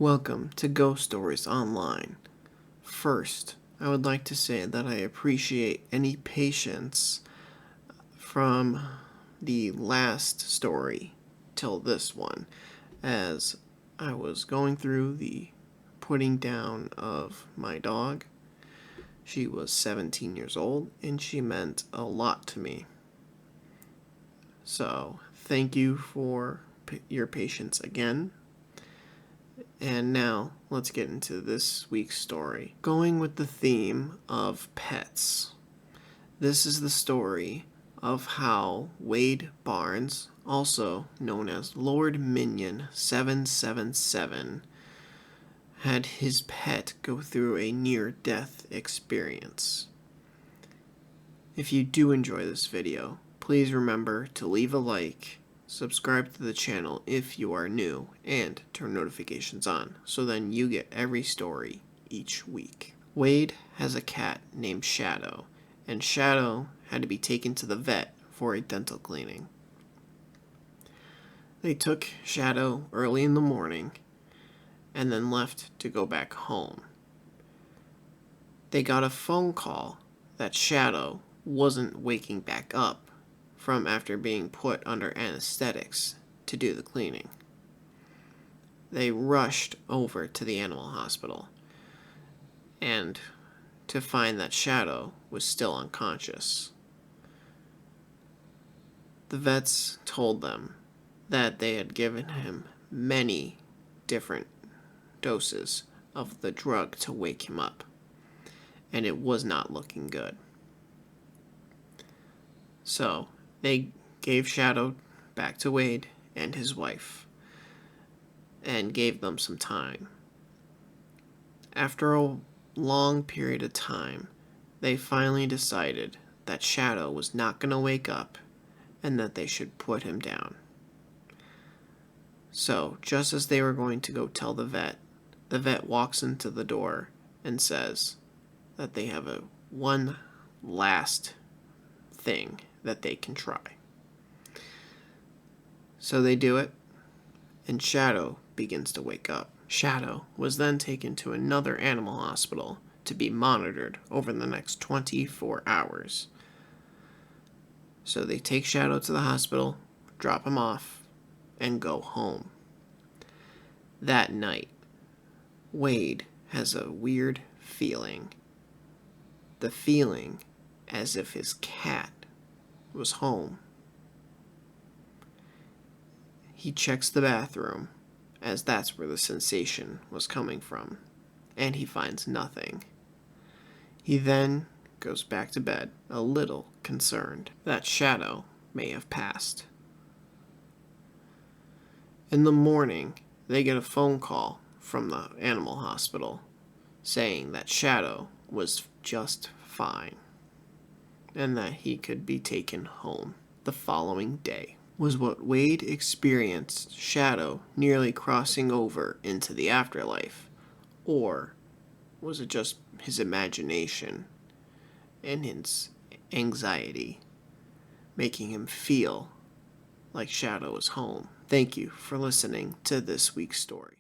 Welcome to Ghost Stories Online. First, I would like to say that I appreciate any patience from the last story till this one, as I was going through the putting down of my dog. She was 17 years old, and she meant a lot to me. So, thank you for your patience again. And now, let's get into this week's story. Going with the theme of pets, this is the story of how Wade Barnes, also known as Lord Minion 777, had his pet go through a near-death experience. If you do enjoy this video, please remember to leave a like, subscribe to the channel if you are new, and turn notifications on so then you get every story each week. Wade has a cat named Shadow, and Shadow had to be taken to the vet for a dental cleaning. They took Shadow early in the morning and then left to go back home. They got a phone call that Shadow wasn't waking back up from after being put under anesthetics to do the cleaning. They rushed over to the animal hospital and to find that Shadow was still unconscious. The vets told them that they had given him many different doses of the drug to wake him up, and it was not looking good. So they gave Shadow back to Wade and his wife and gave them some time. After a long period of time, they finally decided that Shadow was not going to wake up and that they should put him down. So, just as they were going to go tell the vet walks into the door and says that they have one last thing that they can try. So they do it, and Shadow begins to wake up. Shadow was then taken to another animal hospital to be monitored over the next 24 hours. So they take Shadow to the hospital, drop him off, and go home. That night, Wade has a weird feeling. The feeling as if his cat was home. He checks the bathroom, as that's where the sensation was coming from, and he finds nothing. He then goes back to bed, a little concerned that Shadow may have passed. In the morning, they get a phone call from the animal hospital saying that Shadow was just fine and that he could be taken home. The following day was what Wade experienced Shadow nearly crossing over into the afterlife, or was it just his imagination and his anxiety making him feel like Shadow was home? Thank you for listening to this week's story.